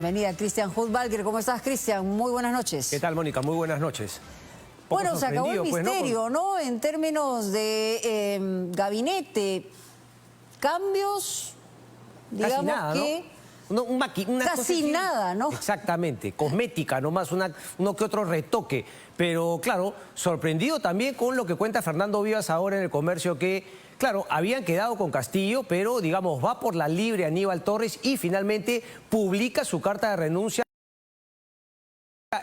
Bienvenida, Cristian Hudtwalcker. ¿Cómo estás, Cristian? Muy buenas noches. ¿Qué tal, Mónica? Muy buenas noches. Bueno, se acabó el misterio, pues, ¿no? En términos de gabinete, cambios, digamos casi nada, que... ¿no? Casi nada, ¿no? Exactamente, cosmética, nomás uno que otro retoque. Pero claro, sorprendido también con lo que cuenta Fernando Vivas ahora en El Comercio, que claro, habían quedado con Castillo, pero digamos va por la libre Aníbal Torres y finalmente publica su carta de renuncia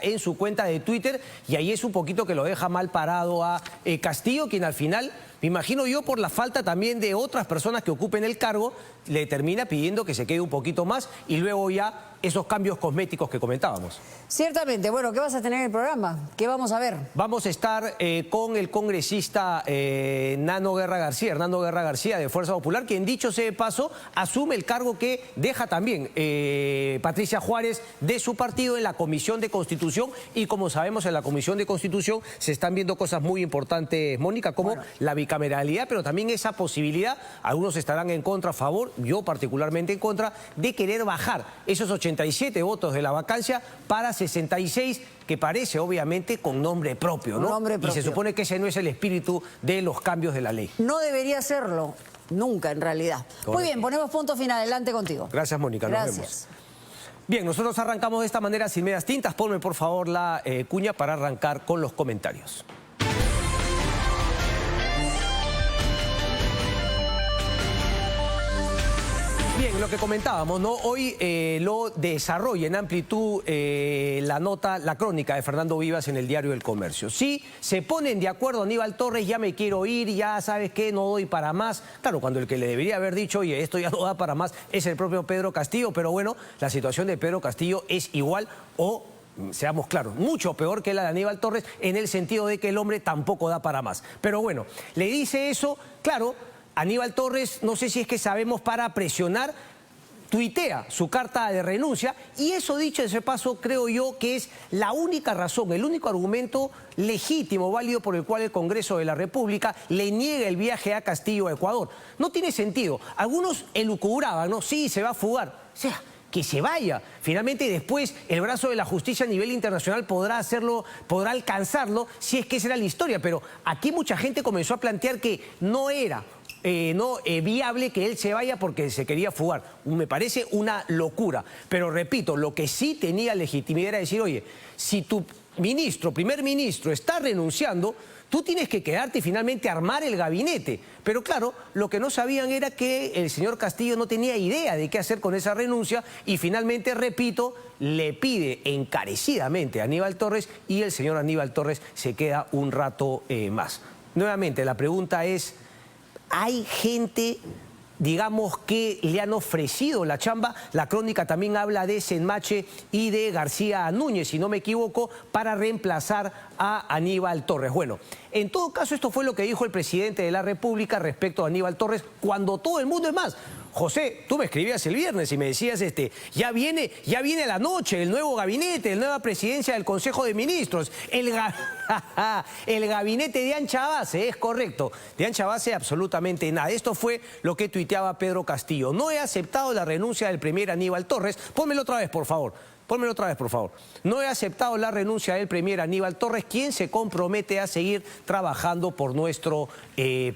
en su cuenta de Twitter, y ahí es un poquito que lo deja mal parado a Castillo, quien al final, me imagino yo, por la falta también de otras personas que ocupen el cargo, le termina pidiendo que se quede un poquito más y luego ya esos cambios cosméticos que comentábamos. Ciertamente. Bueno, ¿qué vas a tener en el programa? ¿Qué vamos a ver? Vamos a estar con el congresista Hernando Guerra García de Fuerza Popular, quien, dicho sea de paso, asume el cargo que deja también Patricia Juárez de su partido en la Comisión de Constitución. Y como sabemos, en la Comisión de Constitución se están viendo cosas muy importantes, Mónica, como la bicameralidad, pero también esa posibilidad, algunos estarán en contra, a favor, yo particularmente en contra, de querer bajar esos 87 votos de la vacancia para 66, que parece obviamente con nombre propio, ¿no? Nombre propio. Y se supone que ese no es el espíritu de los cambios de la ley. No debería serlo, nunca en realidad. Correcto. Muy bien, ponemos punto final. Adelante contigo. Gracias, Mónica. Nos vemos. Bien, nosotros arrancamos de esta manera sin medias tintas. Ponme por favor la cuña para arrancar con los comentarios. Bien, lo que comentábamos, ¿no? Hoy lo desarrolla en amplitud la nota, la crónica de Fernando Vivas en el diario El Comercio. Sí, se ponen de acuerdo Aníbal Torres, ya me quiero ir, ya sabes qué, no doy para más. Claro, cuando el que le debería haber dicho, oye, esto ya no da para más, es el propio Pedro Castillo, pero bueno, la situación de Pedro Castillo es igual o... seamos claros, mucho peor que la de Aníbal Torres, en el sentido de que el hombre tampoco da para más. Pero bueno, le dice eso, claro, Aníbal Torres, no sé si es que sabemos para presionar, tuitea su carta de renuncia, y eso, dicho de ese paso, creo yo que es la única razón, el único argumento legítimo, válido, por el cual el Congreso de la República le niega el viaje a Castillo a Ecuador. No tiene sentido. Algunos elucubraban, ¿no? Sí, se va a fugar. O sea, que se vaya. Finalmente, después, el brazo de la justicia a nivel internacional podrá hacerlo, podrá alcanzarlo, si es que esa era la historia. Pero aquí mucha gente comenzó a plantear que no era viable que él se vaya porque se quería fugar. Me parece una locura. Pero repito, lo que sí tenía legitimidad era decir, oye, si tu ministro, primer ministro, está renunciando, tú tienes que quedarte y finalmente armar el gabinete. Pero claro, lo que no sabían era que el señor Castillo no tenía idea de qué hacer con esa renuncia y finalmente, repito, le pide encarecidamente a Aníbal Torres y el señor Aníbal Torres se queda un rato más. Nuevamente, la pregunta es, ¿hay gente, digamos, que le han ofrecido la chamba? La crónica también habla de Senmache y de García Núñez, si no me equivoco, para reemplazar a Aníbal Torres. Bueno, en todo caso, esto fue lo que dijo el presidente de la República respecto a Aníbal Torres, cuando todo el mundo, es más, José, tú me escribías el viernes y me decías, ya viene la noche, el nuevo gabinete, la nueva presidencia del Consejo de Ministros, el gabinete de ancha base, es correcto, de ancha base absolutamente nada. Esto fue lo que tuiteaba Pedro Castillo. No he aceptado la renuncia del premier Aníbal Torres. Pónmelo otra vez, por favor. Pónmelo otra vez, por favor. No he aceptado la renuncia del premier Aníbal Torres, quien se compromete a seguir trabajando por nuestro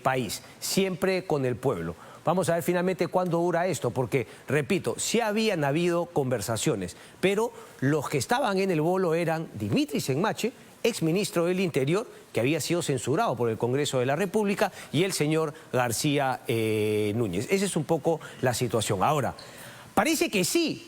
país, siempre con el pueblo. Vamos a ver finalmente cuándo dura esto, porque, repito, sí habían habido conversaciones, pero los que estaban en el bolo eran Dimitri Senmache, exministro del Interior, que había sido censurado por el Congreso de la República, y el señor García Núñez. Esa es un poco la situación. Ahora, parece que sí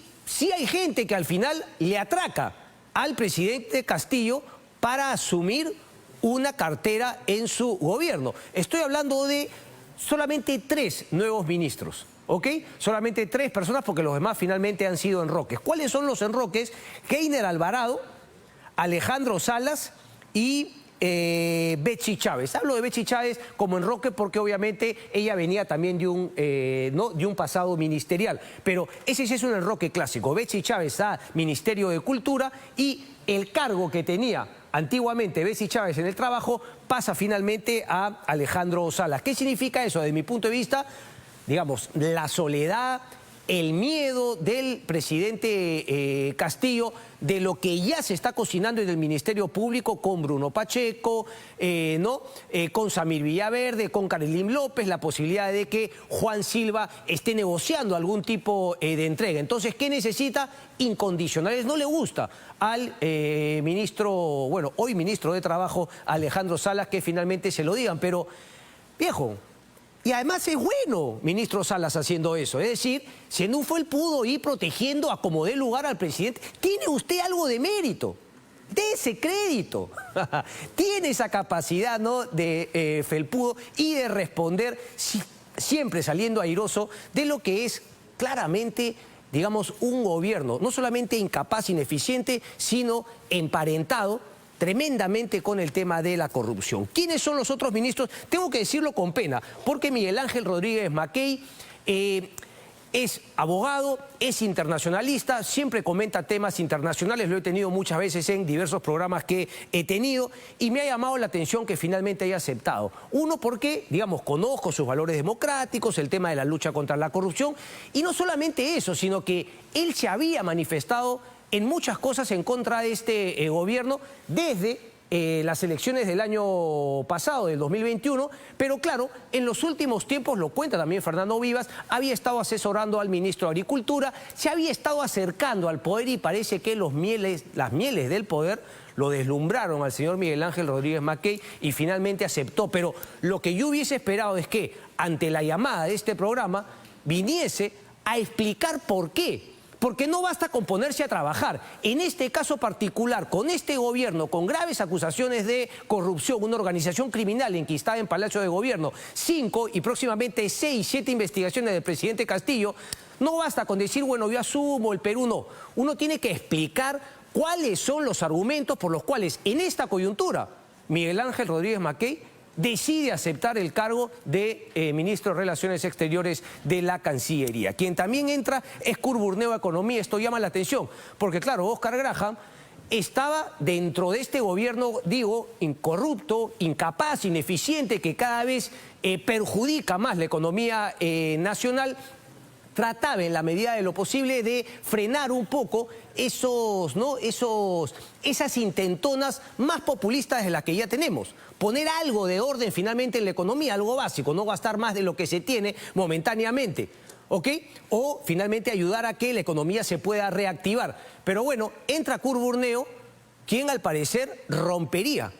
hay gente que al final le atraca al presidente Castillo para asumir una cartera en su gobierno. Estoy hablando de solamente 3 nuevos ministros, ¿ok? Solamente 3 personas, porque los demás finalmente han sido enroques. ¿Cuáles son los enroques? Keiner Alvarado, Alejandro Salas y Betsy Chávez. Hablo de Betsy Chávez como enroque porque obviamente ella venía también de un pasado ministerial, pero ese sí es un enroque clásico. Betsy Chávez a Ministerio de Cultura, y el cargo que tenía antiguamente Betsy Chávez en el trabajo pasa finalmente a Alejandro Salas. ¿Qué significa eso? Desde mi punto de vista, digamos, la soledad, el miedo del presidente Castillo de lo que ya se está cocinando en el Ministerio Público con Bruno Pacheco, con Samir Villaverde, con Carolyn López, la posibilidad de que Juan Silva esté negociando algún tipo de entrega. Entonces, ¿qué necesita? Incondicionales. No le gusta al ministro, bueno, hoy ministro de Trabajo, Alejandro Salas, que finalmente se lo digan, pero, viejo, y además es bueno, ministro Salas, haciendo eso. Es decir, si en un fue él pudo ir protegiendo a como dé lugar al presidente, tiene usted algo de mérito. De ese crédito. Tiene esa capacidad, ¿no?, de felpudo y de responder siempre saliendo airoso de lo que es claramente, digamos, un gobierno no solamente incapaz, ineficiente, sino emparentado tremendamente con el tema de la corrupción. ¿Quiénes son los otros ministros? Tengo que decirlo con pena, porque Miguel Ángel Rodríguez Mackey es abogado, es internacionalista, siempre comenta temas internacionales, lo he tenido muchas veces en diversos programas que he tenido y me ha llamado la atención que finalmente haya aceptado. Uno, porque, digamos, conozco sus valores democráticos, el tema de la lucha contra la corrupción, y no solamente eso, sino que él se había manifestado en muchas cosas en contra de este gobierno desde las elecciones del año pasado, del 2021, pero claro, en los últimos tiempos, lo cuenta también Fernando Vivas, había estado asesorando al ministro de Agricultura, se había estado acercando al poder y parece que las mieles del poder lo deslumbraron al señor Miguel Ángel Rodríguez Mackey y finalmente aceptó. Pero lo que yo hubiese esperado es que ante la llamada de este programa viniese a explicar por qué. Porque no basta con ponerse a trabajar. En este caso particular, con este gobierno, con graves acusaciones de corrupción, una organización criminal enquistada en Palacio de Gobierno, 5 y próximamente 6, 7 investigaciones del presidente Castillo, no basta con decir, bueno, yo asumo, el Perú no. Uno tiene que explicar cuáles son los argumentos por los cuales en esta coyuntura Miguel Ángel Rodríguez Mackey decide aceptar el cargo de ministro de Relaciones Exteriores de la Cancillería. Quien también entra es Kurt Burneo, Economía. Esto llama la atención, porque claro, Oscar Graham estaba dentro de este gobierno, digo, incorrupto, incapaz, ineficiente, que cada vez perjudica más la economía nacional. Trataba en la medida de lo posible de frenar un poco esas intentonas más populistas de las que ya tenemos. Poner algo de orden finalmente en la economía, algo básico, no gastar más de lo que se tiene momentáneamente, ¿ok? O finalmente ayudar a que la economía se pueda reactivar. Pero bueno, entra Kurt Burneo, quien al parecer rompería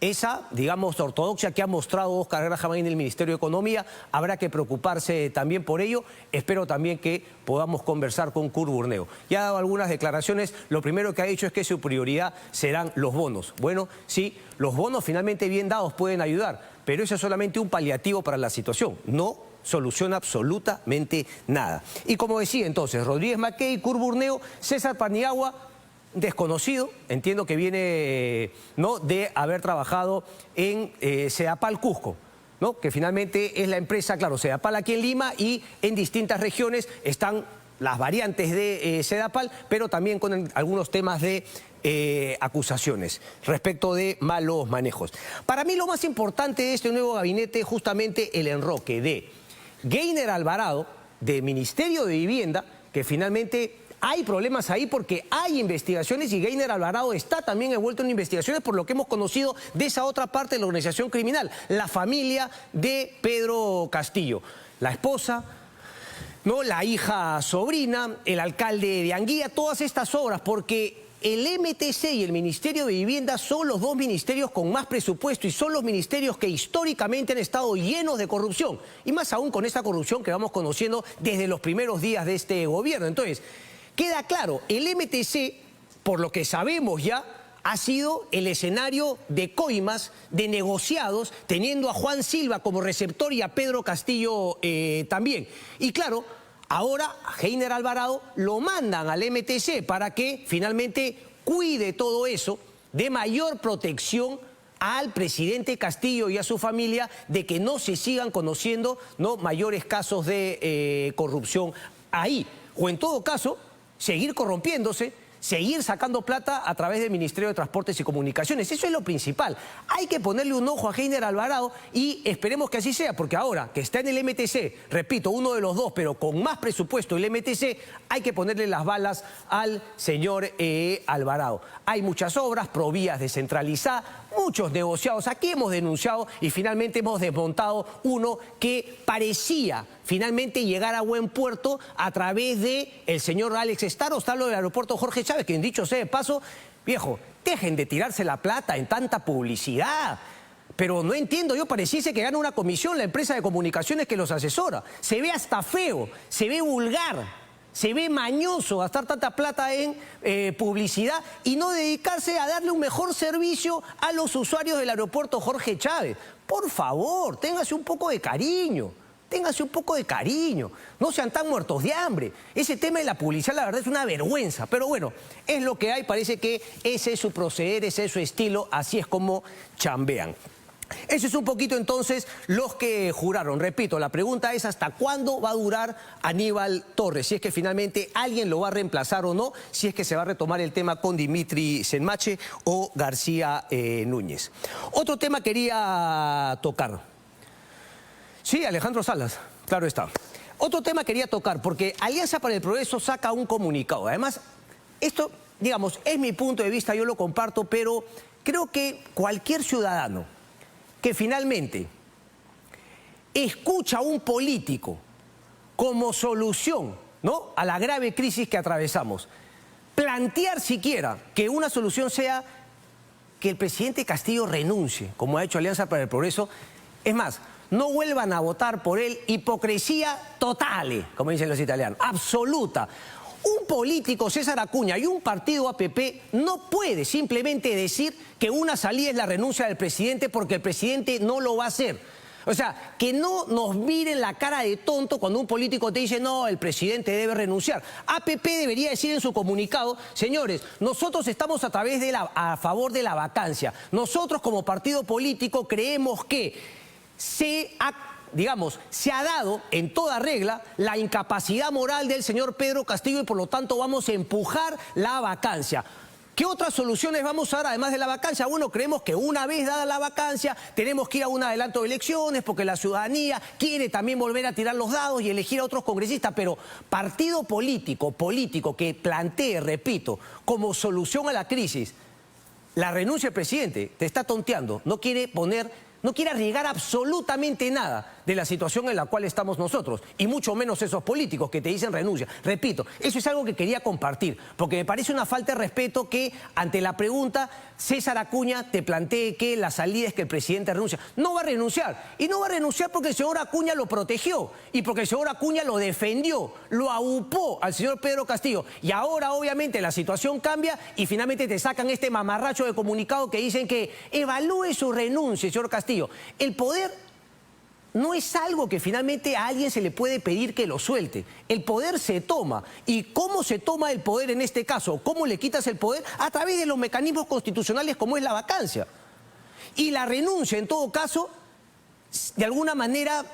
esa, digamos, ortodoxia que ha mostrado Oscar Graham en el Ministerio de Economía. Habrá que preocuparse también por ello. Espero también que podamos conversar con Kurt Burneo. Ya ha dado algunas declaraciones. Lo primero que ha dicho es que su prioridad serán los bonos. Bueno, sí, los bonos finalmente bien dados pueden ayudar, pero eso es solamente un paliativo para la situación. No soluciona absolutamente nada. Y como decía entonces, Rodríguez Mackey, Kurt Burneo, César Paniagua, desconocido, entiendo que viene de haber trabajado en Sedapal Cusco, ¿no?, que finalmente es la empresa, claro, Sedapal aquí en Lima, y en distintas regiones están las variantes de Sedapal, pero también con algunos temas de acusaciones respecto de malos manejos. Para mí lo más importante de este nuevo gabinete es justamente el enroque de Geiner Alvarado, del Ministerio de Vivienda, que finalmente hay problemas ahí porque hay investigaciones y Geiner Alvarado está también envuelto en investigaciones por lo que hemos conocido de esa otra parte de la organización criminal, la familia de Pedro Castillo. La esposa, ¿no?, la hija sobrina, el alcalde de Anguía, todas estas obras, porque el MTC y el Ministerio de Vivienda son los dos ministerios con más presupuesto y son los ministerios que históricamente han estado llenos de corrupción. Y más aún con esta corrupción que vamos conociendo desde los primeros días de este gobierno. Entonces, queda claro, el MTC, por lo que sabemos ya, ha sido el escenario de coimas, de negociados, teniendo a Juan Silva como receptor y a Pedro Castillo también. Y claro, ahora a Geiner Alvarado lo mandan al MTC para que finalmente cuide todo eso, de mayor protección al presidente Castillo y a su familia, de que no se sigan conociendo, ¿no?, mayores casos de corrupción ahí. O en todo caso, seguir corrompiéndose, seguir sacando plata a través del Ministerio de Transportes y Comunicaciones. Eso es lo principal. Hay que ponerle un ojo a Heiner Alvarado y esperemos que así sea, porque ahora que está en el MTC, repito, uno de los dos, pero con más presupuesto el MTC, hay que ponerle las balas al señor Alvarado. Hay muchas obras, provías descentralizadas, muchos negociados. Aquí hemos denunciado y finalmente hemos desmontado uno que parecía finalmente llegar a buen puerto a través de el señor Alex Staros, hablo del aeropuerto Jorge Chávez, que dicho sea de paso, viejo, dejen de tirarse la plata en tanta publicidad. Pero no entiendo, yo pareciese que gana una comisión la empresa de comunicaciones que los asesora. Se ve hasta feo, se ve vulgar. Se ve mañoso gastar tanta plata en publicidad y no dedicarse a darle un mejor servicio a los usuarios del aeropuerto Jorge Chávez. Por favor, téngase un poco de cariño. Téngase un poco de cariño. No sean tan muertos de hambre. Ese tema de la publicidad, la verdad, es una vergüenza. Pero bueno, es lo que hay. Parece que ese es su proceder, ese es su estilo. Así es como chambean. Eso es un poquito entonces los que juraron. Repito, la pregunta es ¿hasta cuándo va a durar Aníbal Torres? Si es que finalmente alguien lo va a reemplazar o no, si es que se va a retomar el tema con Dimitri Senmache o García Núñez. Otro tema quería tocar. Sí, Alejandro Salas, claro está. Otro tema quería tocar porque Alianza para el Progreso saca un comunicado. Además, esto, digamos, es mi punto de vista, yo lo comparto, pero creo que cualquier ciudadano que finalmente escucha a un político como solución, ¿no?, a la grave crisis que atravesamos, plantear siquiera que una solución sea que el presidente Castillo renuncie, como ha hecho Alianza para el Progreso, es más, no vuelvan a votar por él, hipocresía totale, como dicen los italianos, absoluta. Un político, César Acuña, y un partido APP no puede simplemente decir que una salida es la renuncia del presidente porque el presidente no lo va a hacer. O sea, que no nos miren la cara de tonto cuando un político te dice no, el presidente debe renunciar. APP debería decir en su comunicado, señores, nosotros estamos a favor de la vacancia. Nosotros como partido político creemos que se ha dado en toda regla la incapacidad moral del señor Pedro Castillo y por lo tanto vamos a empujar la vacancia. ¿Qué otras soluciones vamos a dar además de la vacancia? Bueno, creemos que una vez dada la vacancia tenemos que ir a un adelanto de elecciones porque la ciudadanía quiere también volver a tirar los dados y elegir a otros congresistas, pero partido político que plantee, repito, como solución a la crisis la renuncia del presidente, te está tonteando, no quiere arriesgar absolutamente nada de la situación en la cual estamos nosotros, y mucho menos esos políticos que te dicen renuncia. Repito, eso es algo que quería compartir, porque me parece una falta de respeto que ante la pregunta César Acuña te plantee que la salida es que el presidente renuncia. No va a renunciar, y no va a renunciar porque el señor Acuña lo protegió, y porque el señor Acuña lo defendió, lo aupó al señor Pedro Castillo, y ahora obviamente la situación cambia y finalmente te sacan este mamarracho de comunicado que dicen que evalúe su renuncia, señor Castillo. El poder no es algo que finalmente a alguien se le puede pedir que lo suelte. El poder se toma. ¿Y cómo se toma el poder en este caso? ¿Cómo le quitas el poder? A través de los mecanismos constitucionales como es la vacancia. Y la renuncia, en todo caso, de alguna manera,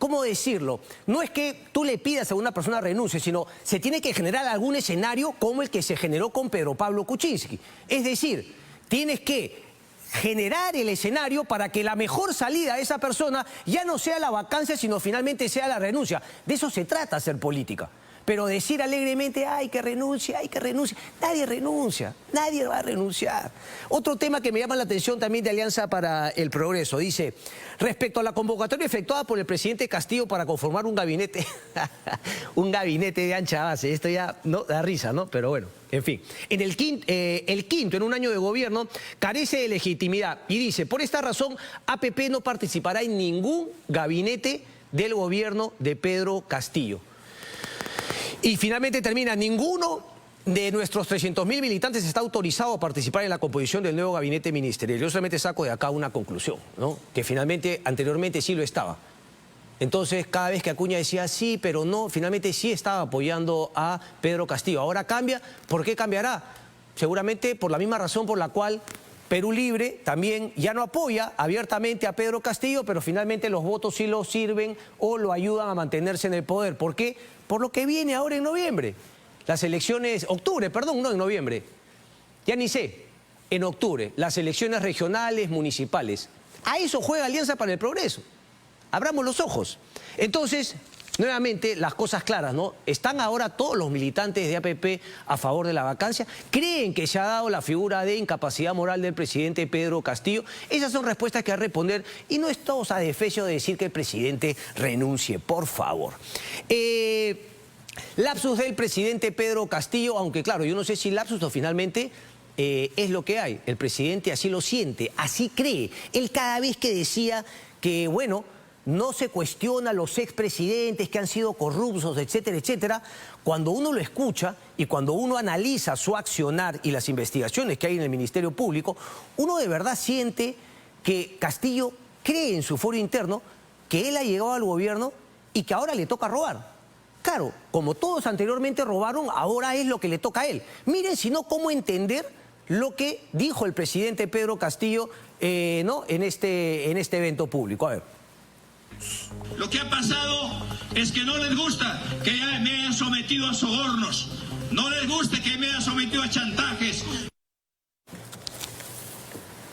¿cómo decirlo? No es que tú le pidas a una persona renuncie, sino se tiene que generar algún escenario como el que se generó con Pedro Pablo Kuczynski. Es decir, tienes que generar el escenario para que la mejor salida de esa persona ya no sea la vacancia, sino finalmente sea la renuncia. De eso se trata hacer política. Pero decir alegremente, ay, que renuncie, nadie renuncia, nadie va a renunciar. Otro tema que me llama la atención también de Alianza para el Progreso, dice, respecto a la convocatoria efectuada por el presidente Castillo para conformar un gabinete, un gabinete de ancha base, esto ya no da risa, ¿no? Pero bueno, en fin. El quinto en un año de gobierno carece de legitimidad y dice, por esta razón, APP no participará en ningún gabinete del gobierno de Pedro Castillo. Y finalmente termina, ninguno de nuestros 300.000 militantes está autorizado a participar en la composición del nuevo gabinete ministerial. Yo solamente saco de acá una conclusión, ¿no? Que finalmente, anteriormente sí lo estaba. Entonces, cada vez que Acuña decía sí, pero no, finalmente sí estaba apoyando a Pedro Castillo. Ahora cambia, ¿por qué cambiará? Seguramente por la misma razón por la cual Perú Libre también ya no apoya abiertamente a Pedro Castillo, pero finalmente los votos sí lo sirven o lo ayudan a mantenerse en el poder. ¿Por qué? Por lo que viene ahora en noviembre. las elecciones, octubre, perdón, no, en noviembre, ya ni sé, en octubre, las elecciones regionales, municipales. A eso juega Alianza para el Progreso. Abramos los ojos. Entonces, nuevamente, las cosas claras, ¿no? Están ahora todos los militantes de APP a favor de la vacancia. ¿Creen que se ha dado la figura de incapacidad moral del presidente Pedro Castillo? Esas son respuestas que hay que responder y no estamos a defecho de decir que el presidente renuncie, por favor. Lapsus del presidente Pedro Castillo, aunque claro, yo no sé si lapsus o finalmente es lo que hay. El presidente así lo siente, así cree. Él cada vez que decía que, bueno, no se cuestiona a los expresidentes que han sido corruptos, etcétera, etcétera, cuando uno lo escucha y cuando uno analiza su accionar y las investigaciones que hay en el Ministerio Público, uno de verdad siente que Castillo cree en su foro interno que él ha llegado al gobierno y que ahora le toca robar. Claro, como todos anteriormente robaron, ahora es lo que le toca a él. Miren, si no, cómo entender lo que dijo el presidente Pedro Castillo ¿no? en este evento público. A ver. Lo que ha pasado es que no les gusta que me hayan sometido a sobornos, no les gusta que me hayan sometido a chantajes.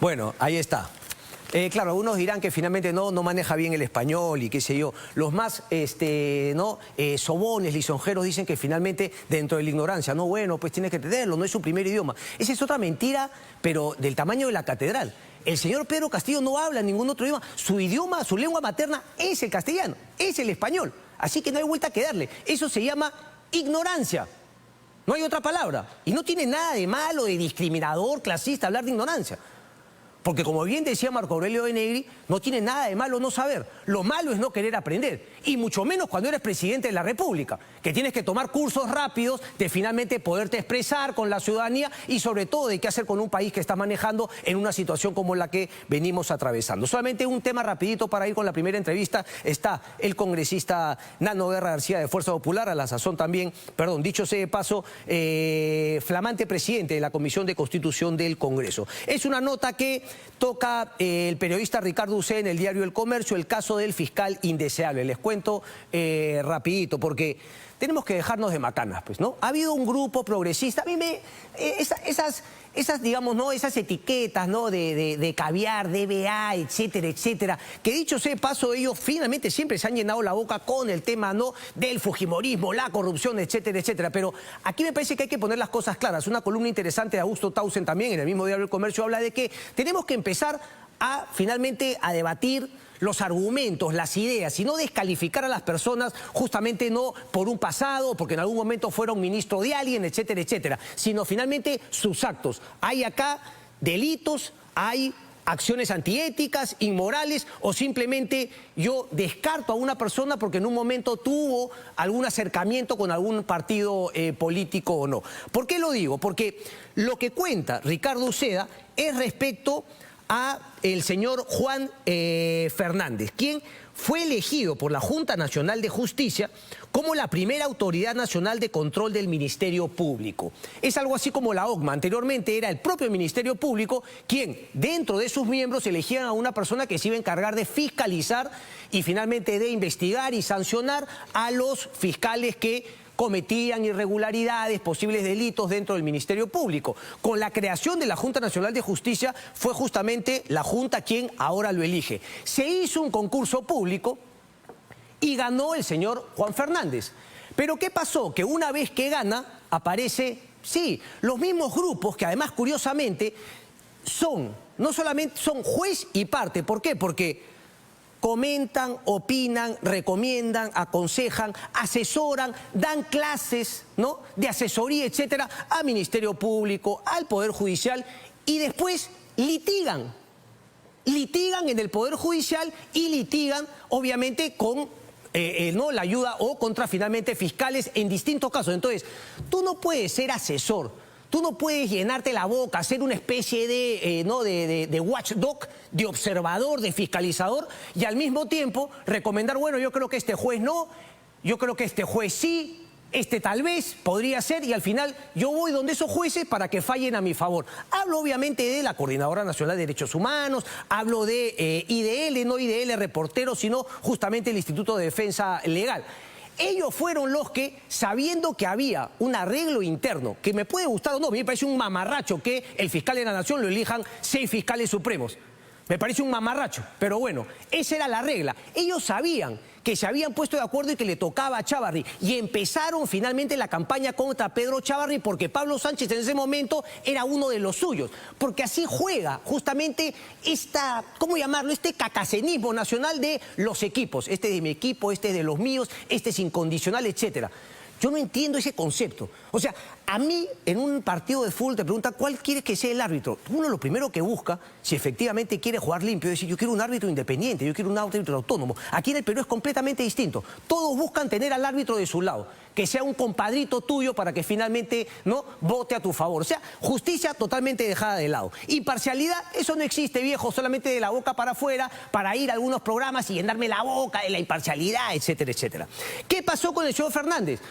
Bueno, ahí está. Claro, algunos dirán que finalmente no maneja bien el español y qué sé yo. Los más sobones, lisonjeros dicen que finalmente dentro de la ignorancia, no, bueno, pues tiene que tenerlo, no es su primer idioma. Esa es otra mentira, pero del tamaño de la catedral. El señor Pedro Castillo no habla ningún otro idioma. Su idioma, su lengua materna es el castellano, es el español. Así que no hay vuelta que darle. Eso se llama ignorancia. No hay otra palabra. Y no tiene nada de malo, de discriminador, clasista, hablar de ignorancia. Porque como bien decía Marco Aurelio de Negri, no tiene nada de malo no saber. Lo malo es no querer aprender. Y mucho menos cuando eres presidente de la República, que tienes que tomar cursos rápidos de finalmente poderte expresar con la ciudadanía y sobre todo de qué hacer con un país que está manejando en una situación como la que venimos atravesando. Solamente un tema rapidito para ir con la primera entrevista. Está el congresista Nano Guerra García de Fuerza Popular, a la sazón también, perdón, dicho sea de paso, flamante presidente de la Comisión de Constitución del Congreso. Es una nota que toca el periodista Ricardo Uceda en el diario El Comercio, el caso del fiscal indeseable. Les cuento rapidito, porque tenemos que dejarnos de macanas, pues, ¿no? Ha habido un grupo progresista, a mí esas digamos, ¿no? Esas etiquetas, ¿no? De caviar, DBA, etcétera, etcétera, que dicho sea de paso, ellos finalmente siempre se han llenado la boca con el tema, ¿no? Del fujimorismo, la corrupción, etcétera, etcétera. Pero aquí me parece que hay que poner las cosas claras. Una columna interesante de Augusto Tausen también en el mismo diario El Comercio habla de que tenemos que empezar a finalmente a debatir los argumentos, las ideas, y no descalificar a las personas justamente no por un pasado, porque en algún momento fueron ministro de alguien, etcétera, etcétera, sino finalmente sus actos. Hay acá delitos, hay acciones antiéticas, inmorales, o simplemente yo descarto a una persona porque en un momento tuvo algún acercamiento con algún partido político o no. ¿Por qué lo digo? Porque lo que cuenta Ricardo Uceda es respecto a el señor Juan Fernández, quien fue elegido por la Junta Nacional de Justicia como la primera autoridad nacional de control del Ministerio Público. Es algo así como la OCMA. Anteriormente era el propio Ministerio Público quien, dentro de sus miembros, elegían a una persona que se iba a encargar de fiscalizar y finalmente de investigar y sancionar a los fiscales que cometían irregularidades, posibles delitos dentro del Ministerio Público. Con la creación de la Junta Nacional de Justicia fue justamente la Junta quien ahora lo elige. Se hizo un concurso público y ganó el señor Juan Fernández. Pero ¿qué pasó? Que una vez que gana, aparece, sí, los mismos grupos que además curiosamente no solamente son juez y parte. ¿Por qué? Porque comentan, opinan, recomiendan, aconsejan, asesoran, dan clases, ¿no? De asesoría, etcétera, al Ministerio Público, al Poder Judicial y después litigan. Litigan en el Poder Judicial y litigan, obviamente, con ¿no? la ayuda o contra finalmente fiscales en distintos casos. Entonces, tú no puedes ser asesor. Tú no puedes llenarte la boca, ser una especie de watchdog, de observador, de fiscalizador y al mismo tiempo recomendar, bueno, yo creo que este juez no, yo creo que este juez sí, este tal vez podría ser y al final yo voy donde esos jueces para que fallen a mi favor. Hablo obviamente de la Coordinadora Nacional de Derechos Humanos, hablo de IDL, no IDL reportero, sino justamente el Instituto de Defensa Legal. Ellos fueron los que, sabiendo que había un arreglo interno, que me puede gustar o no, a mí me parece un mamarracho que el fiscal de la Nación lo elijan 6 fiscales supremos. Me parece un mamarracho, pero bueno, esa era la regla. Ellos sabían que se habían puesto de acuerdo y que le tocaba a Chávarri. Y empezaron finalmente la campaña contra Pedro Chávarri porque Pablo Sánchez en ese momento era uno de los suyos. Porque así juega justamente ¿cómo llamarlo? Este cacacenismo nacional de los equipos. Este es de mi equipo, este es de los míos, este es incondicional, etcétera. Yo no entiendo ese concepto. O sea, a mí en un partido de fútbol te preguntan ¿cuál quieres que sea el árbitro? Uno lo primero que busca, si efectivamente quiere jugar limpio, es decir, yo quiero un árbitro independiente, yo quiero un árbitro autónomo. Aquí en el Perú es completamente distinto. Todos buscan tener al árbitro de su lado, que sea un compadrito tuyo para que finalmente no vote a tu favor. O sea, justicia totalmente dejada de lado. Imparcialidad, eso no existe, viejo, solamente de la boca para afuera, para ir a algunos programas y llenarme la boca de la imparcialidad, etcétera, etcétera. ¿Qué pasó con el señor Fernández?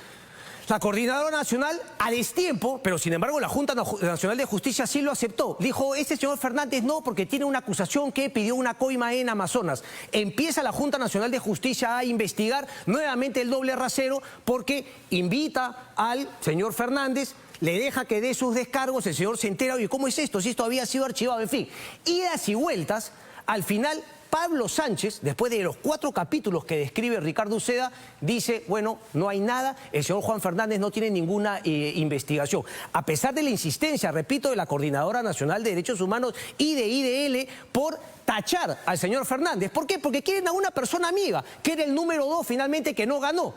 La Coordinadora Nacional, a destiempo, pero sin embargo la Junta Nacional de Justicia sí lo aceptó. Dijo, este señor Fernández no, porque tiene una acusación que pidió una coima en Amazonas. Empieza la Junta Nacional de Justicia a investigar nuevamente el doble rasero porque invita al señor Fernández, le deja que dé sus descargos, el señor se entera, oye, ¿cómo es esto? Si esto había sido archivado, en fin. Idas y vueltas, al final Pablo Sánchez, después de los 4 capítulos que describe Ricardo Uceda, dice, bueno, no hay nada, el señor Juan Fernández no tiene ninguna investigación. A pesar de la insistencia, repito, de la Coordinadora Nacional de Derechos Humanos y de IDL por tachar al señor Fernández. ¿Por qué? Porque quieren a una persona amiga, que era el número 2 finalmente que no ganó.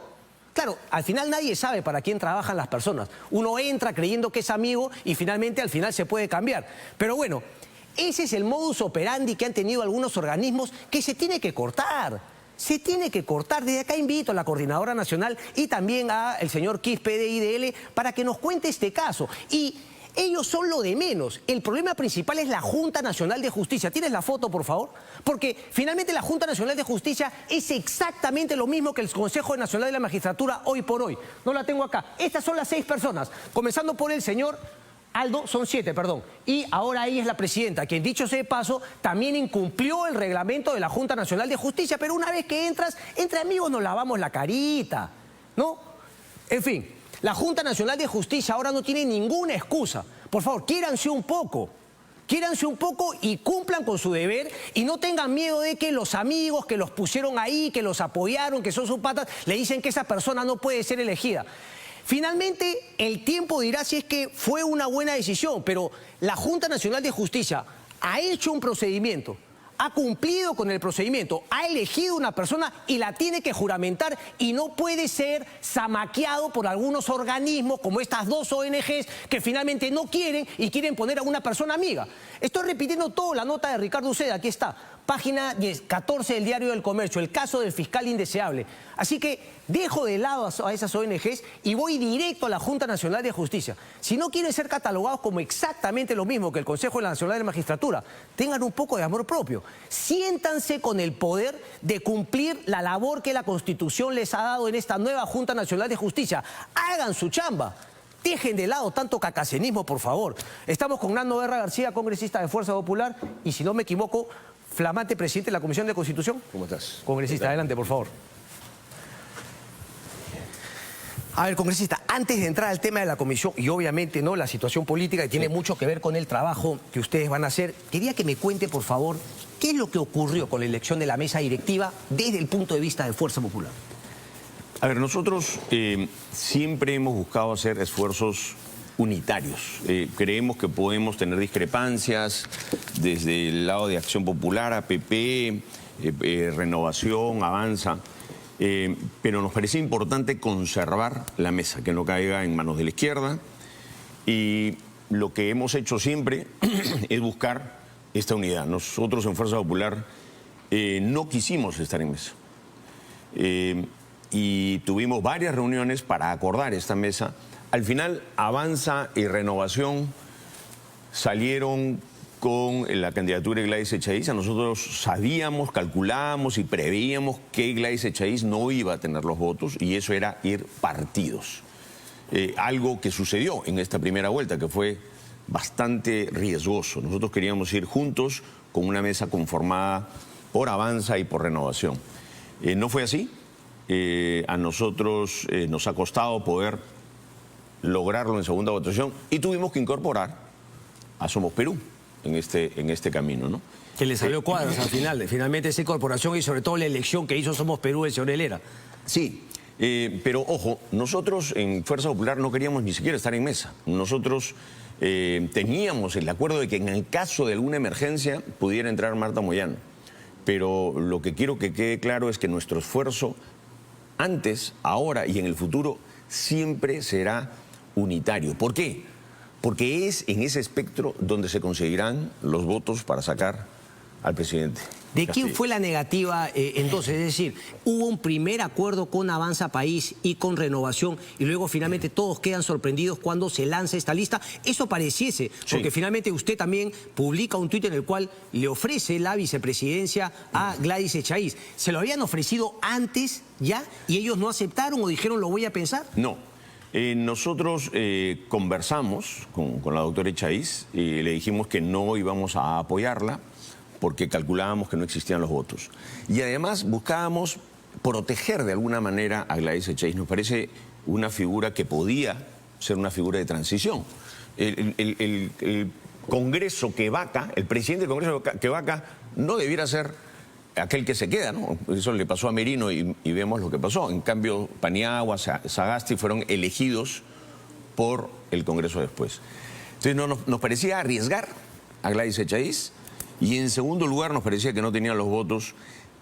Claro, al final nadie sabe para quién trabajan las personas. Uno entra creyendo que es amigo y finalmente al final se puede cambiar. Pero bueno, ese es el modus operandi que han tenido algunos organismos que se tiene que cortar. Se tiene que cortar. Desde acá invito a la Coordinadora Nacional y también al señor Quispe de IDL para que nos cuente este caso. Y ellos son lo de menos. El problema principal es la Junta Nacional de Justicia. ¿Tienes la foto, por favor? Porque finalmente la Junta Nacional de Justicia es exactamente lo mismo que el Consejo Nacional de la Magistratura hoy por hoy. No la tengo acá. Estas son las 6 personas, comenzando por el señor Aldo, son 7, perdón. Y ahora ella es la presidenta, quien dicho sea de paso, también incumplió el reglamento de la Junta Nacional de Justicia, pero una vez que entras, entre amigos nos lavamos la carita, ¿no? En fin, la Junta Nacional de Justicia ahora no tiene ninguna excusa. Por favor, quiéranse un poco. Quiéranse un poco y cumplan con su deber y no tengan miedo de que los amigos que los pusieron ahí, que los apoyaron, que son sus patas, le dicen que esa persona no puede ser elegida. Finalmente, el tiempo dirá si es que fue una buena decisión, pero la Junta Nacional de Justicia ha hecho un procedimiento, ha cumplido con el procedimiento, ha elegido una persona y la tiene que juramentar y no puede ser zamaqueado por algunos organismos como estas 2 ONGs que finalmente no quieren y quieren poner a una persona amiga. Estoy repitiendo toda la nota de Ricardo Uceda, aquí está. Página 14 del Diario del Comercio, el caso del fiscal indeseable. Así que dejo de lado a esas ONGs y voy directo a la Junta Nacional de Justicia. Si no quieren ser catalogados como exactamente lo mismo que el Consejo Nacional de la Magistratura, tengan un poco de amor propio. Siéntanse con el poder de cumplir la labor que la Constitución les ha dado en esta nueva Junta Nacional de Justicia. Hagan su chamba. Dejen de lado tanto cacacenismo, por favor. Estamos con Nando Guerra García, congresista de Fuerza Popular, y si no me equivoco, flamante presidente de la Comisión de Constitución. ¿Cómo estás? Congresista, adelante, por favor. A ver, congresista, antes de entrar al tema de la comisión, y obviamente no la situación política que tiene mucho que ver con el trabajo que ustedes van a hacer, quería que me cuente, por favor, qué es lo que ocurrió con la elección de la mesa directiva desde el punto de vista de Fuerza Popular. A ver, nosotros siempre hemos buscado hacer esfuerzos unitarios. Creemos que podemos tener discrepancias desde el lado de Acción Popular, APP, Renovación, Avanza, pero nos parece importante conservar la mesa, que no caiga en manos de la izquierda, y lo que hemos hecho siempre es buscar esta unidad. Nosotros en Fuerza Popular no quisimos estar en mesa. Y tuvimos varias reuniones para acordar esta mesa. Al final, Avanza y Renovación salieron con la candidatura de Gladys Echaíz. Nosotros sabíamos, calculábamos y preveíamos que Gladys Echaíz no iba a tener los votos y eso era ir partidos. Algo que sucedió en esta primera vuelta, que fue bastante riesgoso. Nosotros queríamos ir juntos con una mesa conformada por Avanza y por Renovación. No fue así. A nosotros nos ha costado poder lograrlo en segunda votación y tuvimos que incorporar a Somos Perú en este camino, ¿no? Que le salió cuadros al final. Finalmente esa incorporación y sobre todo la elección que hizo Somos Perú el señor Helera. Sí, pero ojo, nosotros en Fuerza Popular no queríamos ni siquiera estar en mesa. Nosotros teníamos el acuerdo de que en el caso de alguna emergencia pudiera entrar Marta Moyano. Pero lo que quiero que quede claro es que nuestro esfuerzo antes, ahora y en el futuro siempre será unitario. ¿Por qué? Porque es en ese espectro donde se conseguirán los votos para sacar al presidente. ¿De quién fue la negativa entonces? Es decir, hubo un primer acuerdo con Avanza País y con Renovación y luego finalmente todos quedan sorprendidos cuando se lanza esta lista. Eso pareciese, porque finalmente usted también publica un tuit en el cual le ofrece la vicepresidencia a Gladys Echaíz. ¿Se lo habían ofrecido antes ya y ellos no aceptaron o dijeron lo voy a pensar? No. Nosotros conversamos con la doctora Echaíz y le dijimos que no íbamos a apoyarla porque calculábamos que no existían los votos. Y además buscábamos proteger de alguna manera a Gladys Echaíz. Nos parece una figura que podía ser una figura de transición. El Congreso que vaca, el presidente del Congreso que vaca, no debiera ser aquel que se queda, ¿no? Eso le pasó a Merino y vemos lo que pasó. En cambio, Paniagua, Sagasti fueron elegidos por el Congreso después. Entonces nos parecía arriesgar a Gladys Echaíz y en segundo lugar nos parecía que no tenían los votos.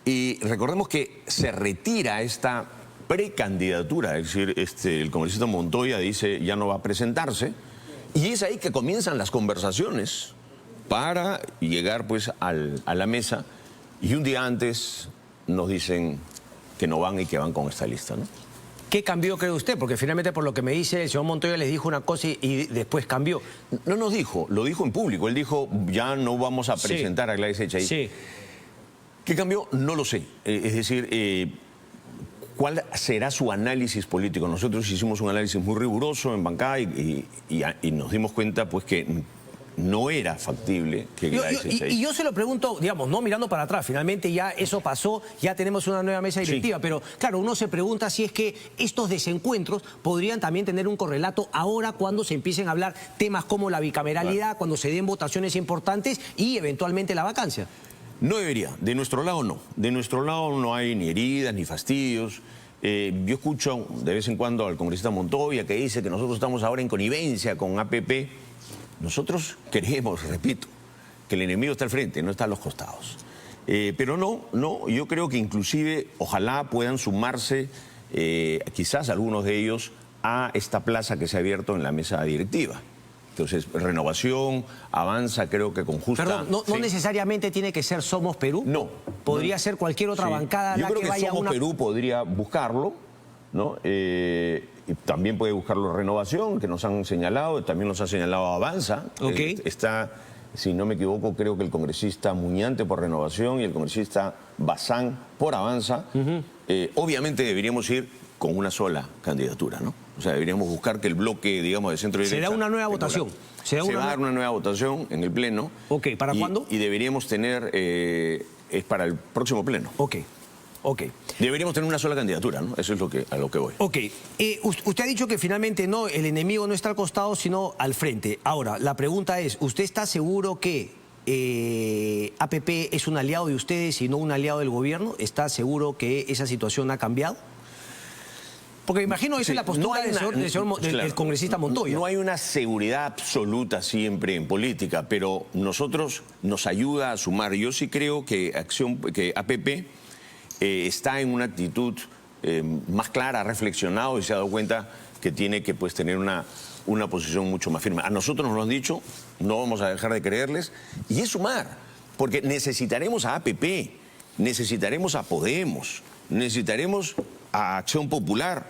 Y recordemos que se retira esta precandidatura, es decir, el congresista Montoya dice ya no va a presentarse y es ahí que comienzan las conversaciones para llegar pues a la mesa. Y un día antes nos dicen que no van y que van con esta lista, ¿no? ¿Qué cambió, cree usted? Porque finalmente, por lo que me dice, el señor Montoya les dijo una cosa y después cambió. No nos dijo, lo dijo en público. Él dijo, ya no vamos a presentar a Gladys Echaíz. Sí. ¿Qué cambió? No lo sé. Es decir, ¿cuál será su análisis político? Nosotros hicimos un análisis muy riguroso en bancada y nos dimos cuenta pues que no era factible que Gladys Echaíz. Y yo se lo pregunto, digamos, no mirando para atrás, finalmente ya eso pasó, ya tenemos una nueva mesa directiva, pero claro, uno se pregunta si es que estos desencuentros podrían también tener un correlato ahora cuando se empiecen a hablar temas como la bicameralidad, cuando se den votaciones importantes y eventualmente la vacancia. No debería, de nuestro lado no. De nuestro lado no hay ni heridas ni fastidios. Yo escucho de vez en cuando al congresista Montoya que dice que nosotros estamos ahora en connivencia con APP. Nosotros queremos, repito, que el enemigo está al frente, no está a los costados. Pero no, yo creo que inclusive ojalá puedan sumarse quizás algunos de ellos a esta plaza que se ha abierto en la mesa directiva. Entonces, Renovación, Avanza, creo que con justa... Perdón, no necesariamente tiene que ser Somos Perú. No. Podría ser cualquier otra bancada. Yo creo que vaya Somos Perú podría buscarlo, ¿no? Y también puede buscarlo Renovación, que nos han señalado, también nos ha señalado Avanza. Está, si no me equivoco, creo que el congresista Muñante por Renovación y el congresista Bazán por Avanza. Obviamente deberíamos ir con una sola candidatura, ¿no? O sea, deberíamos buscar que el bloque, digamos, de centro-derecha... ¿Será una nueva votación? Se va a dar una nueva votación en el Pleno. Ok, ¿para cuándo? Y deberíamos tener... es para el próximo Pleno. Ok. Deberíamos tener una sola candidatura, ¿no? Eso es a lo que voy. Ok. Usted ha dicho que finalmente no, el enemigo no está al costado, sino al frente. Ahora, la pregunta es, ¿usted está seguro que APP es un aliado de ustedes y no un aliado del gobierno? ¿Está seguro que esa situación ha cambiado? Porque me imagino esa es la postura del congresista Montoya. No hay una seguridad absoluta siempre en política, pero nosotros nos ayuda a sumar. Yo sí creo que APP está en una actitud más clara, ha reflexionado y se ha dado cuenta que tiene que pues, tener una posición mucho más firme. A nosotros nos lo han dicho, no vamos a dejar de creerles, y es sumar, porque necesitaremos a APP, necesitaremos a Podemos, necesitaremos a Acción Popular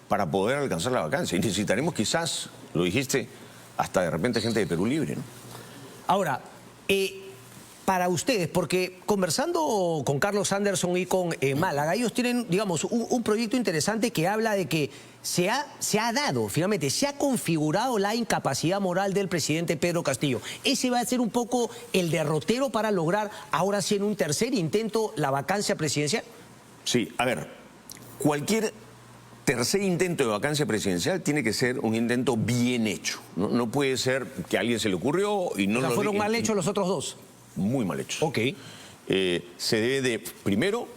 para poder alcanzar la vacancia. Y necesitaremos quizás, lo dijiste, hasta de repente gente de Perú Libre, ¿no? Ahora, para ustedes, porque conversando con Carlos Anderson y con Málaga, ellos tienen, digamos, un proyecto interesante que habla de que se ha dado, finalmente, se ha configurado la incapacidad moral del presidente Pedro Castillo. Ese va a ser un poco el derrotero para lograr, ahora sí en un tercer intento, la vacancia presidencial. Sí, a ver, cualquier tercer intento de vacancia presidencial tiene que ser un intento bien hecho. No puede ser que a alguien se le ocurrió y no O sea, lo ¿fueron mal hechos los otros dos? Muy mal hechos. Ok. Se debe de, primero,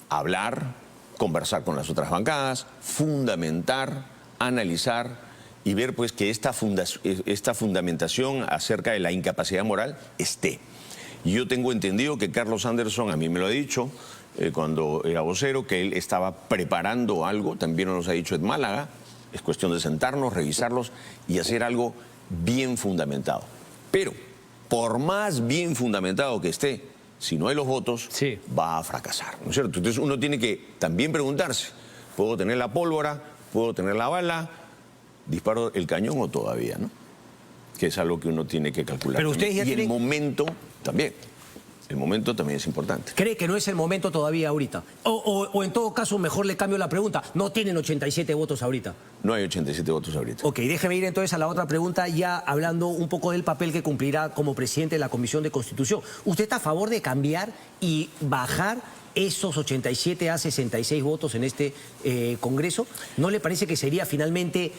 hablar, conversar con las otras bancadas, fundamentar, analizar y ver pues que esta fundamentación acerca de la incapacidad moral esté. Yo tengo entendido que Carlos Anderson, a mí me lo ha dicho cuando era vocero, que él estaba preparando algo, también nos ha dicho en Málaga. Es cuestión de sentarnos, revisarlos y hacer algo bien fundamentado. Pero, por más bien fundamentado que esté, si no hay los votos, sí, va a fracasar, ¿no es cierto? Entonces uno tiene que también preguntarse, ¿puedo tener la pólvora? ¿Puedo tener la bala? ¿Disparo el cañón o todavía, no? Que es algo que uno tiene que calcular. Pero ustedes ya y tienen... el momento también. El momento también es importante. ¿Cree que no es el momento todavía ahorita? O en todo caso, mejor le cambio la pregunta. ¿No tienen 87 votos ahorita? No hay 87 votos ahorita. Ok, déjeme ir entonces a la otra pregunta, ya hablando un poco del papel que cumplirá como presidente de la Comisión de Constitución. ¿Usted está a favor de cambiar y bajar esos 87 a 66 votos en este Congreso? ¿No le parece que sería finalmente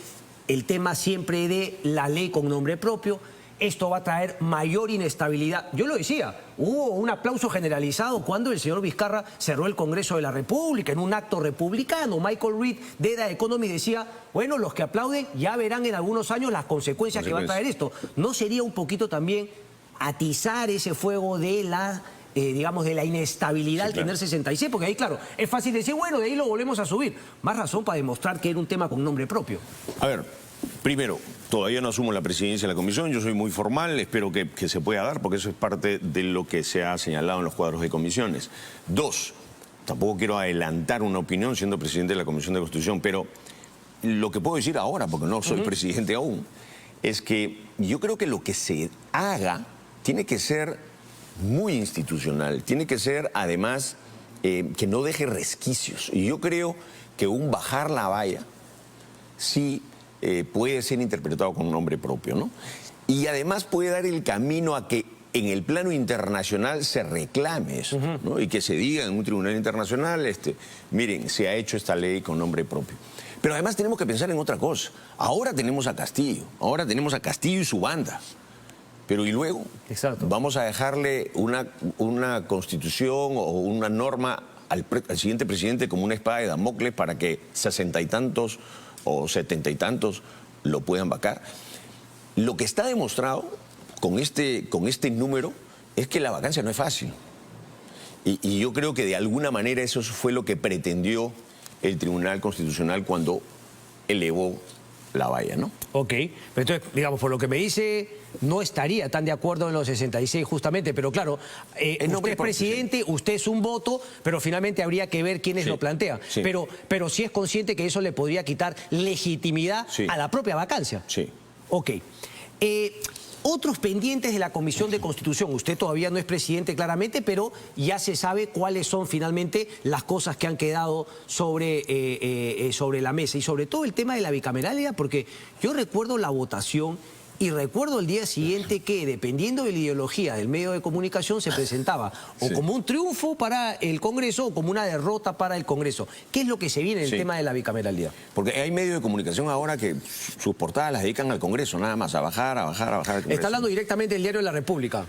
el tema siempre de la ley con nombre propio? Esto va a traer mayor inestabilidad. Yo lo decía, hubo un aplauso generalizado cuando el señor Vizcarra cerró el Congreso de la República en un acto republicano. Michael Reed de The Economist decía, bueno, los que aplauden ya verán en algunos años las consecuencias que va a traer esto. ¿No sería un poquito también atizar ese fuego de la... digamos, de la inestabilidad al tener 66, porque ahí, claro, es fácil decir, bueno, de ahí lo volvemos a subir. Más razón para demostrar que era un tema con nombre propio. A ver, primero, todavía no asumo la presidencia de la comisión, yo soy muy formal, espero que se pueda dar, porque eso es parte de lo que se ha señalado en los cuadros de comisiones. Dos, tampoco quiero adelantar una opinión siendo presidente de la Comisión de Constitución, pero lo que puedo decir ahora, porque no soy presidente aún, es que yo creo que lo que se haga tiene que ser muy institucional, tiene que ser además que no deje resquicios. Y yo creo que un bajar la valla sí puede ser interpretado con un nombre propio, ¿no? Y además puede dar el camino a que en el plano internacional se reclame eso, ¿no? Y que se diga en un tribunal internacional, miren, se ha hecho esta ley con nombre propio. Pero además tenemos que pensar en otra cosa. Ahora tenemos a Castillo y su banda. Pero ¿y luego? Exacto. Vamos a dejarle una constitución o una norma al siguiente presidente como una espada de Damocles para que 60 y tantos o 70 y tantos lo puedan vacar. Lo que está demostrado con este número es que la vacancia no es fácil. Y yo creo que de alguna manera eso fue lo que pretendió el Tribunal Constitucional cuando elevó la valla, ¿no? Ok, pero entonces, digamos, por lo que me dice, no estaría tan de acuerdo en los 66 justamente, pero claro, usted es presidente, usted es un voto, pero finalmente habría que ver quiénes lo plantean. Sí. Pero sí es consciente que eso le podría quitar legitimidad a la propia vacancia. Sí. Ok. Otros pendientes de la Comisión de Constitución. Usted todavía no es presidente claramente, pero ya se sabe cuáles son finalmente las cosas que han quedado sobre la mesa. Y sobre todo el tema de la bicameralidad, porque yo recuerdo la votación y recuerdo el día siguiente que, dependiendo de la ideología del medio de comunicación, se presentaba o como un triunfo para el Congreso o como una derrota para el Congreso. ¿Qué es lo que se viene en el tema de la bicameralidad? Porque hay medios de comunicación ahora que sus portadas las dedican al Congreso, nada más, a bajar al Congreso. Está hablando directamente del Diario de la República.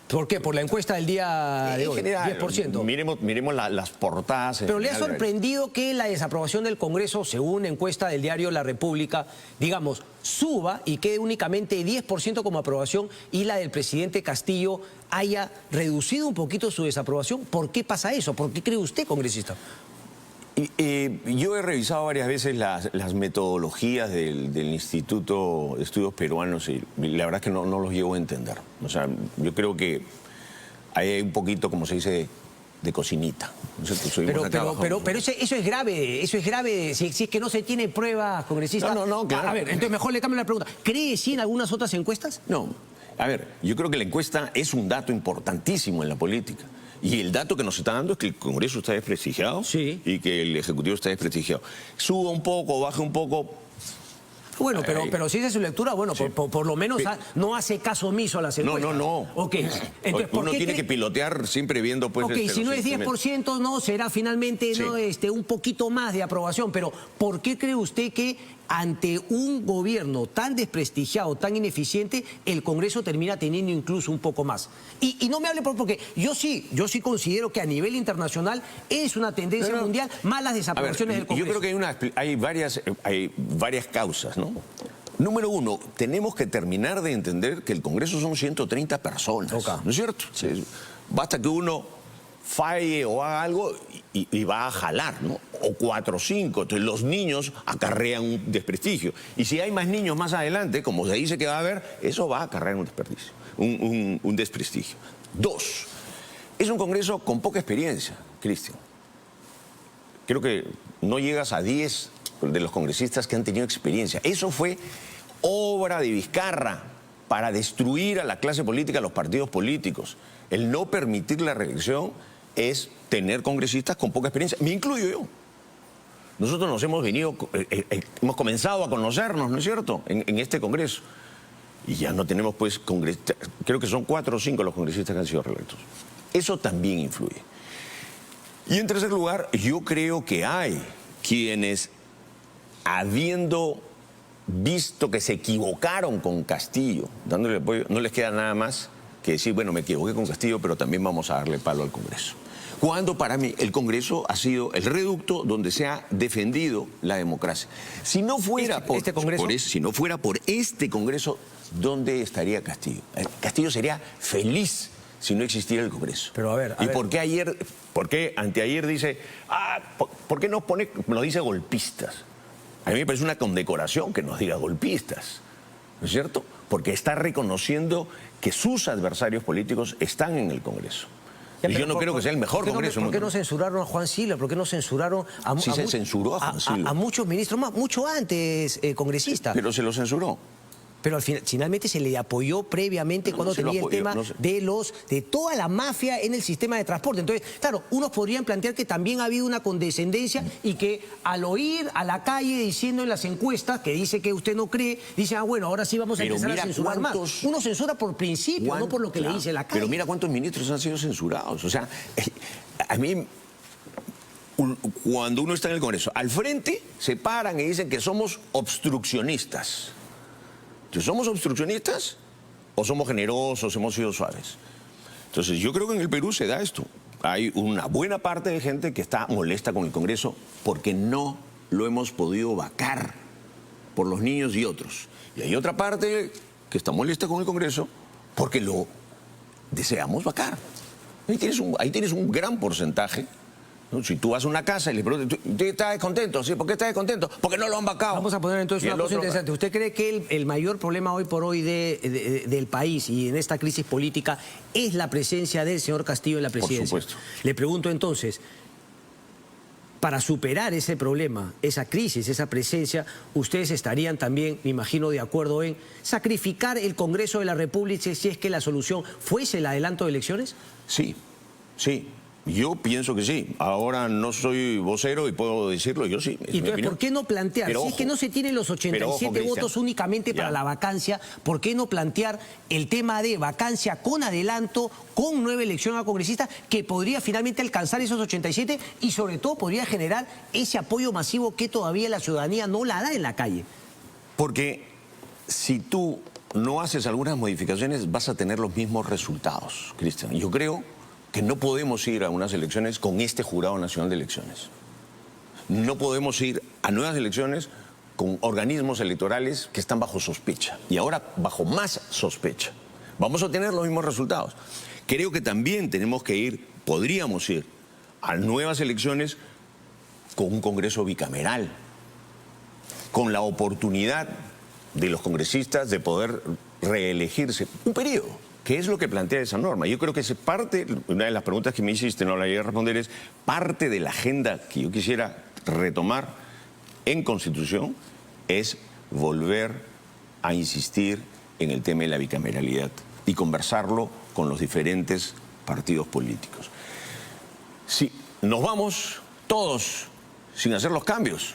¿Por qué? Por la encuesta del día de hoy, general, 10%. Miremos las portadas. Pero ¿le ha sorprendido que la desaprobación del Congreso, según la encuesta del diario La República, digamos, suba y quede únicamente 10% como aprobación y la del presidente Castillo haya reducido un poquito su desaprobación? ¿Por qué pasa eso? ¿Por qué cree usted, congresista? Yo he revisado varias veces las metodologías del Instituto de Estudios Peruanos y la verdad es que no los llego a entender. O sea, yo creo que hay un poquito, como se dice, de cocinita. Pero eso es grave, si es que no se tiene pruebas, congresista. No, claro. A ver, entonces mejor le cambio la pregunta. ¿Cree sí en algunas otras encuestas? No. A ver, yo creo que la encuesta es un dato importantísimo en la política. Y el dato que nos está dando es que el Congreso está desprestigiado y que el Ejecutivo está desprestigiado. Suba un poco, baje un poco, Bueno, pero si esa es su lectura, bueno, Sí. por lo menos no hace caso omiso a las encuestas. No. Ok, entonces, ¿por Uno qué tiene que pilotear siempre viendo pues... Ok, si no es 10%, no, será finalmente Sí. ¿no? Un poquito más de aprobación. Pero, ¿por qué cree usted que ante un gobierno tan desprestigiado, tan ineficiente, el Congreso termina teniendo incluso un poco más? Y no me hable porque yo sí considero que a nivel internacional es una tendencia mundial malas desaprobaciones del Congreso. Yo creo que hay varias causas, ¿no? Número uno, tenemos que terminar de entender que el Congreso son 130 personas, ¿no es cierto? Sí. Basta que uno falle o haga algo y va a jalar, ¿no? O 4 o 5. Entonces los niños acarrean un desprestigio. Y si hay más niños más adelante, como se dice que va a haber, eso va a acarrear un desperdicio, un desprestigio. 2, es un Congreso con poca experiencia, Cristian. Creo que no llegas a 10 de los congresistas que han tenido experiencia. Eso fue obra de Vizcarra para destruir a la clase política, a los partidos políticos. El no permitir la reelección es tener congresistas con poca experiencia. Me incluyo yo. Nosotros nos hemos hemos comenzado a conocernos, ¿no es cierto?, en este Congreso. Y ya no tenemos, pues, congresistas. Creo que son 4 o 5 los congresistas que han sido reelectos. Eso también influye. Y en tercer lugar, yo creo que hay quienes, habiendo visto que se equivocaron con Castillo, dándole apoyo, no les queda nada más que decir, bueno, me equivoqué con Castillo, pero también vamos a darle palo al Congreso. Cuando para mí el Congreso ha sido el reducto donde se ha defendido la democracia. Si no fuera si no fuera por este Congreso, ¿dónde estaría Castillo? Castillo sería feliz si no existiera el Congreso. Pero a ver. ¿Por qué anteayer dice, ¿por qué nos dice golpistas? A mí me parece una condecoración que nos diga golpistas, ¿no es cierto? Porque está reconociendo que sus adversarios políticos están en el Congreso. Y yo no creo que sea el mejor Congreso. ¿Por qué no censuraron a Juan Silva? ¿Por qué no censuraron a Sí, se censuró a Juan Silva. A muchos ministros, mucho antes, congresistas? Pero se lo censuró. Pero finalmente se le apoyó previamente cuando tenía el tema de toda la mafia en el sistema de transporte. Entonces, claro, unos podrían plantear que también ha habido una condescendencia y que al oír a la calle diciendo en las encuestas que dice que usted no cree, dice, bueno, ahora sí vamos a empezar a censurar más. Uno censura por principio, no por lo que le dice la calle. Pero mira cuántos ministros han sido censurados. O sea, a mí, cuando uno está en el Congreso, al frente se paran y dicen que somos obstruccionistas. ¿Somos obstruccionistas o somos generosos, hemos sido suaves? Entonces yo creo que en el Perú se da esto. Hay una buena parte de gente que está molesta con el Congreso porque no lo hemos podido vacar por los niños y otros. Y hay otra parte que está molesta con el Congreso porque lo deseamos vacar. Ahí tienes un gran porcentaje. ¿No? Si tú vas a una casa y le preguntas, ¿tú estás descontento? ¿Sí? ¿Por qué estás descontento? Porque no lo han vacado. Vamos a poner entonces una cosa interesante. ¿Usted cree que el mayor problema hoy por hoy del país y en esta crisis política es la presencia del señor Castillo en la presidencia? Por supuesto. Le pregunto entonces, para superar ese problema, esa crisis, esa presencia, ustedes estarían también, me imagino, de acuerdo en sacrificar el Congreso de la República si es que la solución fuese el adelanto de elecciones? Sí. Yo pienso que sí. Ahora no soy vocero y puedo decirlo, yo sí. Y entonces, ¿por qué no plantear? Pero si es que no se tienen los 87 votos únicamente para la vacancia, ¿por qué no plantear el tema de vacancia con adelanto, con nueva elección a congresistas, que podría finalmente alcanzar esos 87 y sobre todo podría generar ese apoyo masivo que todavía la ciudadanía no la da en la calle? Porque si tú no haces algunas modificaciones, vas a tener los mismos resultados, Cristian. Yo creo que no podemos ir a unas elecciones con este Jurado Nacional de Elecciones. No podemos ir a nuevas elecciones con organismos electorales que están bajo sospecha. Y ahora bajo más sospecha. Vamos a tener los mismos resultados. Creo que también podríamos ir a nuevas elecciones con un Congreso bicameral, con la oportunidad de los congresistas de poder reelegirse un periodo. ¿Qué es lo que plantea esa norma? Yo creo que una de las preguntas que me hiciste, no la llegué a responder, es parte de la agenda que yo quisiera retomar en Constitución, es volver a insistir en el tema de la bicameralidad y conversarlo con los diferentes partidos políticos. Si nos vamos todos sin hacer los cambios,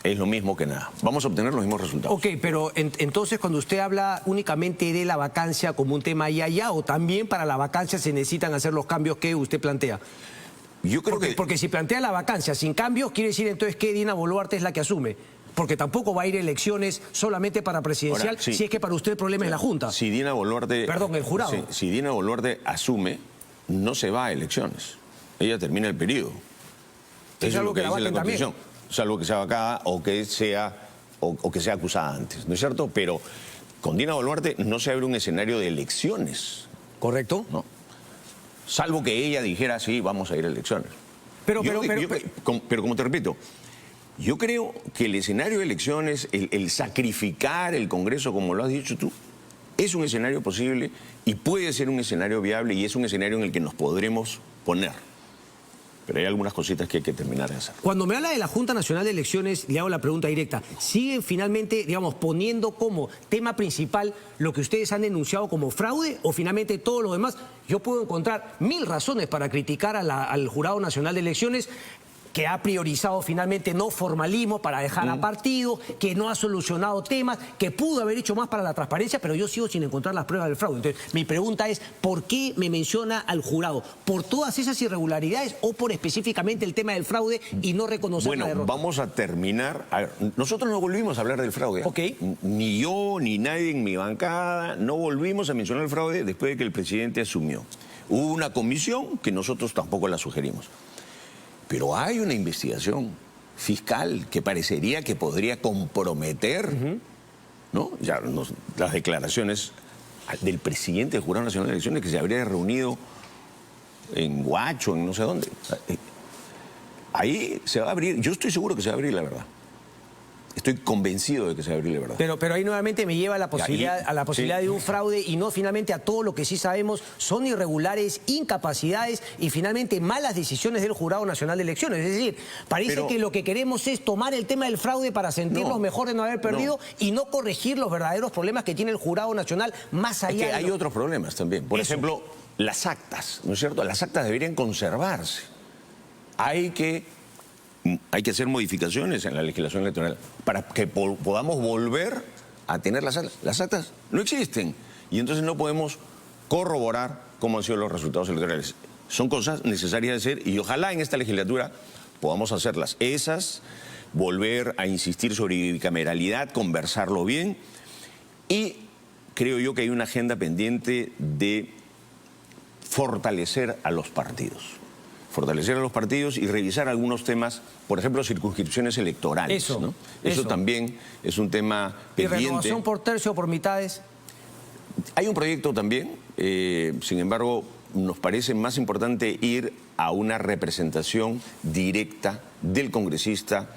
es lo mismo que nada. Vamos a obtener los mismos resultados. Ok, pero entonces cuando usted habla únicamente de la vacancia como un tema ya, o también para la vacancia se necesitan hacer los cambios que usted plantea. Yo creo Porque si plantea la vacancia sin cambios, quiere decir entonces que Dina Boluarte es la que asume. Porque tampoco va a ir a elecciones solamente para presidencial, Ahora, sí. si es que para usted el problema es la Junta. Si Dina Boluarte... Perdón, el jurado. Si Dina Boluarte asume, no se va a elecciones. Ella termina el periodo. Eso es lo que dice la Constitución. Salvo que sea vacada o que sea acusada antes, ¿no es cierto? Pero con Dina Boluarte no se abre un escenario de elecciones. ¿Correcto? ¿No? Salvo que ella dijera, sí, vamos a ir a elecciones. Pero como te repito, yo creo que el escenario de elecciones, el sacrificar el Congreso, como lo has dicho tú, es un escenario posible y puede ser un escenario viable y es un escenario en el que nos podremos poner. Pero hay algunas cositas que hay que terminar de hacer. Cuando me habla de la Junta Nacional de Elecciones, le hago la pregunta directa. ¿Siguen finalmente, digamos, poniendo como tema principal lo que ustedes han denunciado como fraude o finalmente todo lo demás? Yo puedo encontrar 1000 razones para criticar al Jurado Nacional de Elecciones, que ha priorizado finalmente no formalismo para dejar a partido, que no ha solucionado temas, que pudo haber hecho más para la transparencia, pero yo sigo sin encontrar las pruebas del fraude. Entonces, mi pregunta es, ¿por qué me menciona al jurado? ¿Por todas esas irregularidades o por específicamente el tema del fraude y no reconocer la derrota? Vamos a terminar. A ver, nosotros no volvimos a hablar del fraude. Ok. Ni yo, ni nadie en mi bancada, no volvimos a mencionar el fraude después de que el presidente asumió. Hubo una comisión que nosotros tampoco la sugerimos. Pero hay una investigación fiscal que parecería que podría comprometer, ¿no? Ya las declaraciones del presidente del Jurado Nacional de Elecciones, que se habría reunido en Huacho, en no sé dónde. Ahí se va a abrir, yo estoy seguro que se va a abrir la verdad. Estoy convencido de que se va a abrir la verdad. Pero ahí nuevamente me lleva a la posibilidad de un fraude y no finalmente a todo lo que sí sabemos son irregulares, incapacidades y finalmente malas decisiones del Jurado Nacional de Elecciones. Es decir, parece que lo que queremos es tomar el tema del fraude para sentirnos mejor de no haber perdido y no corregir los verdaderos problemas que tiene el Jurado Nacional más allá. Es que hay otros problemas también. Por ejemplo, las actas, ¿no es cierto? Las actas deberían conservarse. Hay que hacer modificaciones en la legislación electoral para que podamos volver a tener las actas. Las actas no existen y entonces no podemos corroborar cómo han sido los resultados electorales. Son cosas necesarias de hacer y ojalá en esta legislatura podamos hacerlas. Esas, volver a insistir sobre bicameralidad, conversarlo bien y creo yo que hay una agenda pendiente de fortalecer a los partidos. Fortalecer a los partidos y revisar algunos temas, por ejemplo, circunscripciones electorales. Eso también es un tema pendiente. ¿Y renovación por tercio o por mitades? Hay un proyecto también, sin embargo, nos parece más importante ir a una representación directa del congresista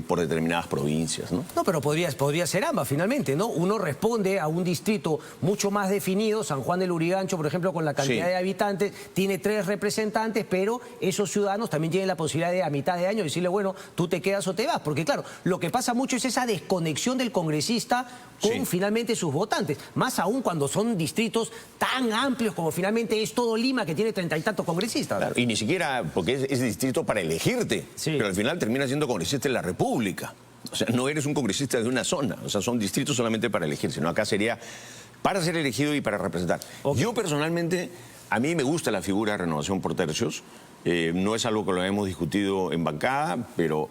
por determinadas provincias, ¿no? No, pero podría ser ambas finalmente, ¿no? Uno responde a un distrito mucho más definido, San Juan del Lurigancho, por ejemplo, con la cantidad de habitantes, tiene 3 representantes, pero esos ciudadanos también tienen la posibilidad de a mitad de año decirle, bueno, tú te quedas o te vas, porque claro, lo que pasa mucho es esa desconexión del congresista con finalmente sus votantes, más aún cuando son distritos tan amplios como finalmente es todo Lima, que tiene 30 y tantos congresistas. Claro, y ni siquiera, porque es distrito para elegirte, pero al final termina siendo congresista en la República. O sea, no eres un congresista de una zona, o sea, son distritos solamente para elegirse, ¿no? Acá sería para ser elegido y para representar. Yo personalmente, a mí me gusta la figura de renovación por tercios. No es algo que lo hemos discutido en bancada, pero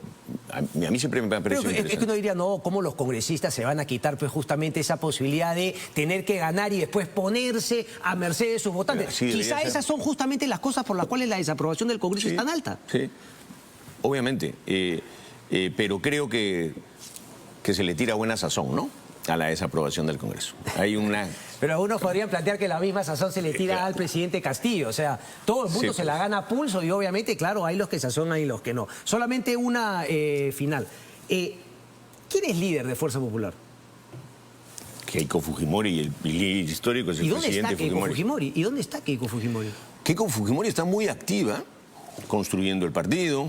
a mí siempre me ha parecido interesante. Es que uno diría, no, ¿cómo los congresistas se van a quitar pues justamente esa posibilidad de tener que ganar y después ponerse a merced de sus votantes? Quizá esas son justamente las cosas por las cuales la desaprobación del Congreso es tan alta. Sí, obviamente, pero creo que se le tira buena sazón, ¿no?, a la desaprobación del Congreso. Hay una... Pero algunos podrían plantear que la misma sazón se le tira al presidente Castillo. O sea, todo el mundo se la gana a pulso y obviamente, claro, hay los que sazonan y los que no. Solamente una final. ¿Quién es líder de Fuerza Popular? Keiko Fujimori, el líder histórico es el presidente Fujimori. ¿Y dónde está Keiko Fujimori? Keiko Fujimori está muy activa, construyendo el partido,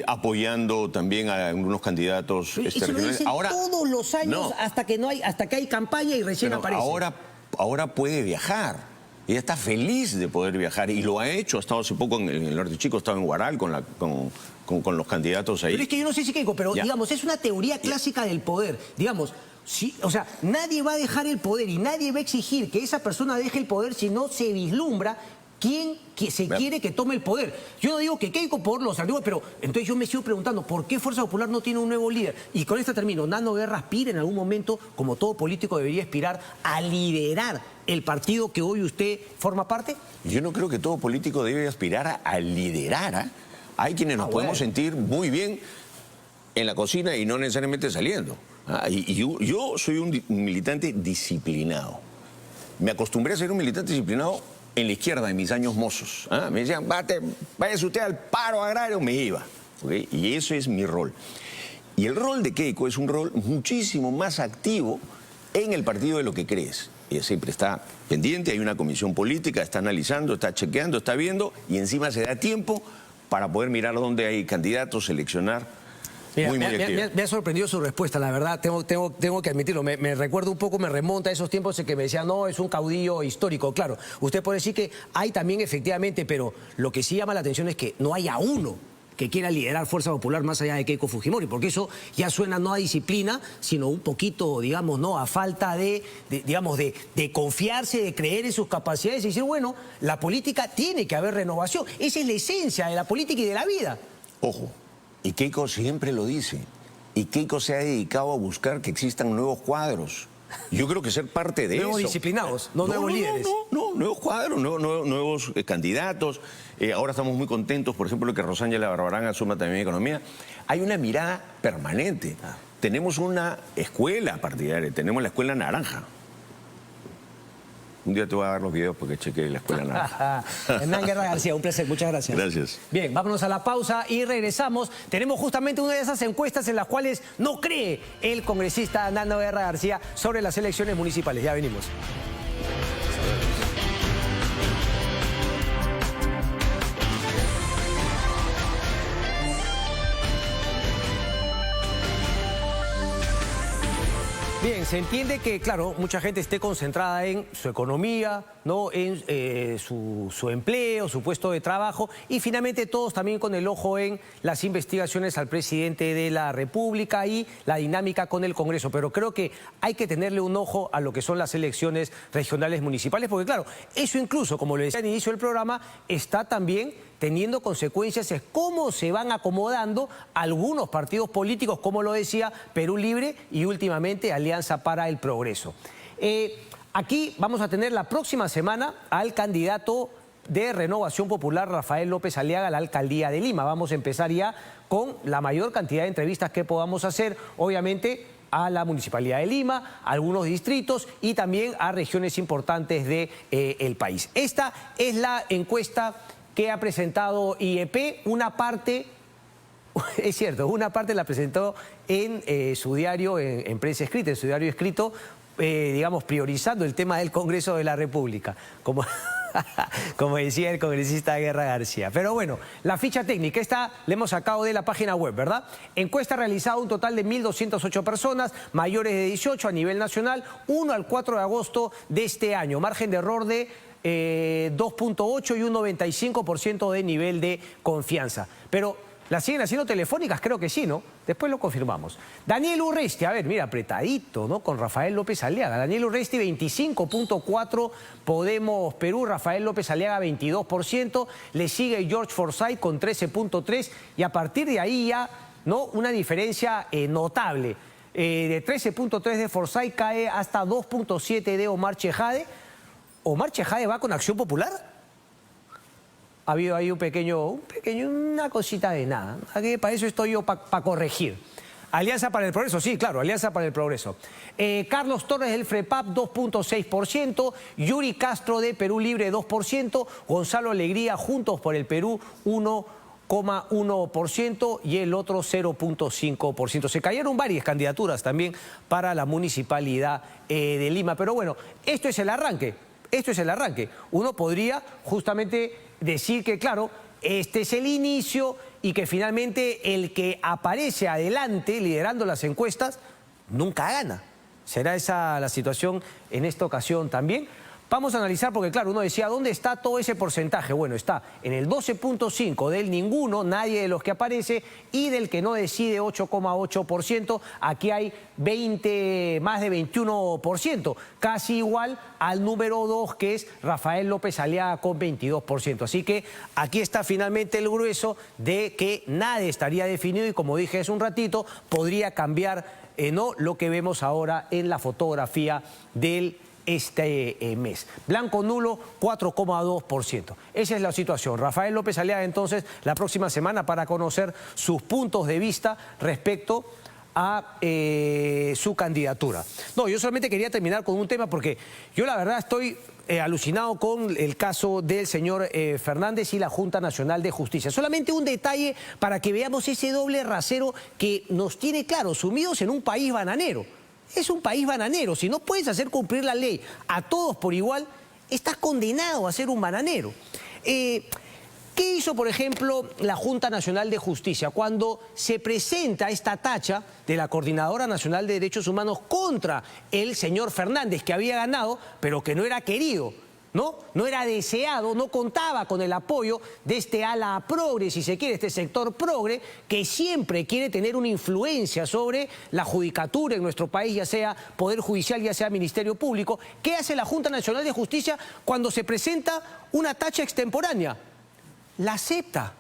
apoyando también a algunos candidatos regionales. Ahora, todos los años hasta que hay campaña y recién aparece. Ahora puede viajar. Ella está feliz de poder viajar y lo ha hecho. Ha estado hace poco en el Norte Chico, estaba en Huaral con con los candidatos ahí. Pero es que yo no sé si Keiko, pero Ya. digamos, es una teoría clásica del poder. Digamos, sí, o sea, nadie va a dejar el poder y nadie va a exigir que esa persona deje el poder si no se vislumbra quién que se quiere que tome el poder. Yo no digo que Keiko por los antiguos, pero entonces yo me sigo preguntando, ¿por qué Fuerza Popular no tiene un nuevo líder? Y con esto termino. Nano Guerra aspira en algún momento, como todo político debería aspirar, a liderar el partido que hoy usted forma parte. Yo no creo que todo político debe aspirar a liderar. ¿Ah? Hay quienes nos podemos sentir muy bien en la cocina y no necesariamente saliendo. Yo soy un militante disciplinado. Me acostumbré a ser un militante disciplinado en la izquierda, en mis años mozos. Me decían, váyase usted al paro agrario, me iba. ¿Okay? Y eso es mi rol. Y el rol de Keiko es un rol muchísimo más activo en el partido de lo que crees. Ella siempre está pendiente, hay una comisión política, está analizando, está chequeando, está viendo, y encima se da tiempo para poder mirar dónde hay candidatos, seleccionar. Mira, muy me ha sorprendido su respuesta, la verdad, tengo que admitirlo. Me recuerda un poco, me remonta a esos tiempos en que me decían, no, es un caudillo histórico. Claro, usted puede decir que hay también efectivamente, pero lo que sí llama la atención es que no haya uno que quiera liderar Fuerza Popular más allá de Keiko Fujimori, porque eso ya suena no a disciplina, sino un poquito, digamos, no a falta de confiarse, de creer en sus capacidades y decir, bueno, la política tiene que haber renovación. Esa es la esencia de la política y de la vida. Ojo, y Keiko siempre lo dice, y Keiko se ha dedicado a buscar que existan nuevos cuadros. Yo creo que ser parte de eso. Nuevos disciplinados, no nuevos líderes. No, nuevos cuadros, nuevos candidatos. Ahora estamos muy contentos, por ejemplo, que Rosángela Barbarán asuma también economía. Hay una mirada permanente. Tenemos una escuela partidaria, tenemos la escuela naranja. Un día te voy a dar los videos porque chequeé la escuela naranja. Hernán Guerra García, un placer, muchas gracias. Gracias. Bien, vámonos a la pausa y regresamos. Tenemos justamente una de esas encuestas en las cuales no cree el congresista Nano Guerra García sobre las elecciones municipales. Ya venimos. Bien, se entiende que, claro, mucha gente esté concentrada en su economía, ¿no? En su empleo, su puesto de trabajo y finalmente todos también con el ojo en las investigaciones al presidente de la República y la dinámica con el Congreso. Pero creo que hay que tenerle un ojo a lo que son las elecciones regionales municipales porque, claro, eso incluso, como le decía al inicio del programa, está también teniendo consecuencias es cómo se van acomodando algunos partidos políticos, como lo decía Perú Libre y últimamente Alianza para el Progreso. Aquí vamos a tener la próxima semana al candidato de Renovación Popular, Rafael López Aliaga, a la Alcaldía de Lima. Vamos a empezar ya con la mayor cantidad de entrevistas que podamos hacer, obviamente a la Municipalidad de Lima, a algunos distritos y también a regiones importantes del país. Esta es la encuesta que ha presentado IEP, una parte, es cierto, una parte la presentó en su diario, en prensa escrita, en su diario escrito, digamos, priorizando el tema del Congreso de la República, como decía el congresista Guerra García. Pero bueno, la ficha técnica, esta la hemos sacado de la página web, ¿verdad? Encuesta realizada un total de 1.208 personas, mayores de 18 a nivel nacional, 1 al 4 de agosto de este año. Margen de error de 2.8 y un 95% de nivel de confianza. Pero, ¿las siguen haciendo telefónicas? Creo que sí, ¿no? Después lo confirmamos. Daniel Urresti, a ver, mira, apretadito, ¿no? Con Rafael López Aliaga. Daniel Urresti, 25.4, Podemos Perú, Rafael López Aliaga, 22%. Le sigue George Forsyth con 13.3 y a partir de ahí ya, ¿no? Una diferencia notable. De 13.3 de Forsyth cae hasta 2.7 de Omar Chejade. ¿Omar Chejade va con Acción Popular? Ha habido ahí una cosita de nada. Aquí para eso estoy yo, para corregir. Alianza para el Progreso, sí, claro, Alianza para el Progreso. Carlos Torres del FREPAP, 2.6%. Yuri Castro de Perú Libre, 2%. Gonzalo Alegría, Juntos por el Perú, 1,1% y el otro 0.5%. Se cayeron varias candidaturas también para la Municipalidad de Lima. Pero bueno, esto es el arranque. Esto es el arranque. Uno podría justamente decir que, claro, este es el inicio y que finalmente el que aparece adelante liderando las encuestas nunca gana. ¿Será esa la situación en esta ocasión también? Vamos a analizar porque, claro, uno decía, ¿dónde está todo ese porcentaje? Bueno, está en el 12.5% del ninguno, nadie de los que aparece, y del que no decide 8,8%. Aquí hay más de 21%, casi igual al número 2, que es Rafael López Aliaga, con 22%. Así que aquí está finalmente el grueso de que nadie estaría definido y, como dije hace un ratito, podría cambiar no lo que vemos ahora en la fotografía del mes. Blanco nulo, 4,2%. Esa es la situación. Rafael López Aliaga, entonces, la próxima semana para conocer sus puntos de vista respecto a su candidatura. No, yo solamente quería terminar con un tema porque yo la verdad estoy alucinado con el caso del señor Fernández y la Junta Nacional de Justicia. Solamente un detalle para que veamos ese doble rasero que nos tiene, claro, sumidos en un país bananero. Es un país bananero. Si no puedes hacer cumplir la ley a todos por igual, estás condenado a ser un bananero. ¿Qué hizo, por ejemplo, la Junta Nacional de Justicia cuando se presenta esta tacha de la Coordinadora Nacional de Derechos Humanos contra el señor Fernández, que había ganado, pero que no era querido, no era deseado, no contaba con el apoyo de este ala progre, si se quiere, este sector progre, que siempre quiere tener una influencia sobre la judicatura en nuestro país, ya sea Poder Judicial, ya sea Ministerio Público? ¿Qué hace la Junta Nacional de Justicia cuando se presenta una tacha extemporánea? La acepta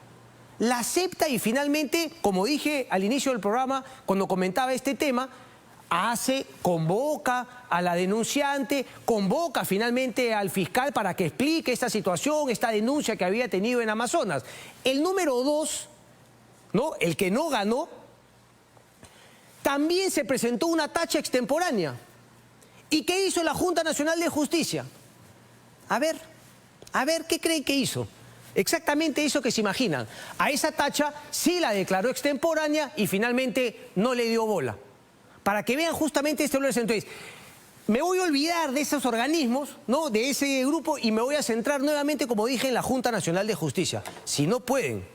y finalmente, como dije al inicio del programa, cuando comentaba este tema, convoca a la denunciante, convoca finalmente al fiscal para que explique esta situación, esta denuncia que había tenido en Amazonas. El número 2, el que no ganó, también se presentó una tacha extemporánea. ¿Y qué hizo la Junta Nacional de Justicia? A ver, ¿qué creen que hizo? Exactamente eso que se imaginan. A esa tacha sí la declaró extemporánea y finalmente no le dio bola. Para que vean justamente este doble. Entonces, me voy a olvidar de esos organismos, de ese grupo, y me voy a centrar nuevamente, como dije, en la Junta Nacional de Justicia. Si no pueden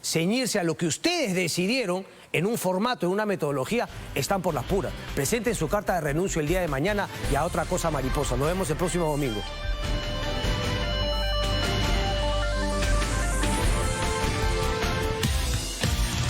ceñirse a lo que ustedes decidieron en un formato, en una metodología, están por las puras. Presenten su carta de renuncio el día de mañana y a otra cosa mariposa. Nos vemos el próximo domingo.